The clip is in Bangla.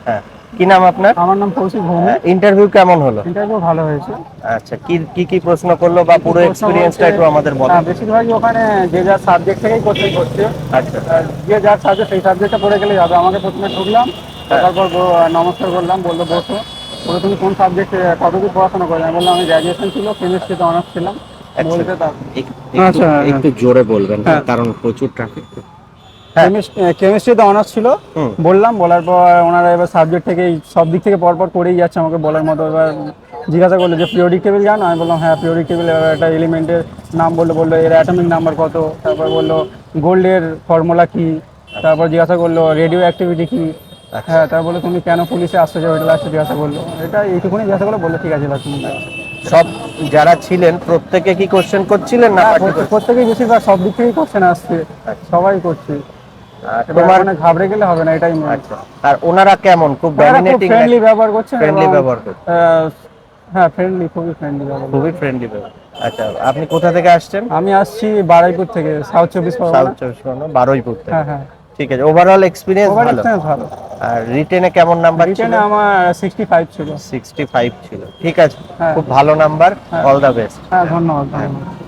হ্যাঁ, কি নাম আপনার? আমার নাম কৌশিক ভৌমিক। ইন্টারভিউ কেমন হলো? ইন্টারভিউ ভালো হয়েছে। আচ্ছা, কি কি কি প্রশ্ন করলো বা পুরো প্রশ্ন এক্সপেরিয়েন্সটা বলতে একটু আমাদের বলেন। বেশিরভাগই ওখানে যে যার সাবজেক্ট থেকেই কোশ্চেন করছে। আচ্ছা। যে যার সাবজেক্ট সেই সাবজেক্টটা পড়ে গেলেই হবে। আমাকে প্রথমে ঢুকলাম, হ্যাঁ। তারপর নমস্কার করলাম, বললো বসো। বলে তুমি কোন সাবজেক্টে কতদূর পড়াশোনা করলে? আমি বললাম আমি গ্র্যাজুয়েশন ছিল, কেমিস্ট্রিতে অনার্স ছিলাম। বলতে তার আচ্ছা একটু জোরে বলবেন, হ্যাঁ, কারণ প্রচুর ট্রাফিক। হ্যাঁ। কেমিস্ট্রিতে অনার্স ছিল। হুম। বললাম, বলার পর ওনারা এবার সাবজেক্ট থেকেই সব দিক থেকে পরপর করেই যাচ্ছে আমাকে বলার মতো। এবার জিজ্ঞাসা করলো যে পিরিয়ডিক টেবিল জানো? আমি বললাম হ্যাঁ পিরিয়ডিক টেবিল। এবার একটা এলিমেন্টের নাম বললো এর অ্যাটমিক নাম্বার কত। তারপর বললো গোল্ডের ফর্মুলা কি। তারপর জিজ্ঞাসা করলো রেডিও অ্যাক্টিভিটি কি। আচ্ছা। হ্যাঁ, তারপর বললো তুমি কেন পুলিশে আসছো, যে ওইটা লাস্টে জিজ্ঞাসা করলো। এটা এইটুকুনি জিজ্ঞাসা করলো, বললো ঠিক আছে তুমি। সব যারা ছিলেন প্রত্যেকে কি কোশ্চেন করছিলেন না? প্রত্যেকেই বেশিরভাগ সব দিক থেকেই কোশ্চেন আসছে, সবাই করছে। তোমার মানে ঘাবড়ে গেলে হবে না, এটাই মেন। আচ্ছা, আর ওনারা কেমন? খুব ওনারা খুব ডমিনেটিং ফ্রেন্ডলি ব্যবহার করছেন ফ্রেন্ডলি এবং ব্যবহার করছে? হ্যাঁ ফ্রেন্ডলি, খুবই ফ্রেন্ডলি ব্যবহার খুবই করছেন। ফ্রেন্ডলি ব্যবহার। আচ্ছা, আপনি কোথা থেকে আসছেন? আমি আসছি বারুইপুর থেকে, সাউথ চব্বিশ সাউথ পরগনা। চব্বিশ পরগনা, বারুইপুর থেকে। হ্যাঁ হ্যাঁ। ঠিক আছে, ওভারঅল এক্সপিরিয়েন্স ওভার ভালো? এক্সপিরিয়েন্স ভালো। আর রিটেনে কেমন নাম্বার ছিল? রিটেনে আমার 65 ছিল। 65 ছিল। ঠিক আছে, হ্যাঁ খুব ভালো নাম্বার। হ্যাঁ অল দ্য বেস্ট। হ্যাঁ, ধন্যবাদ ধন্যবাদ।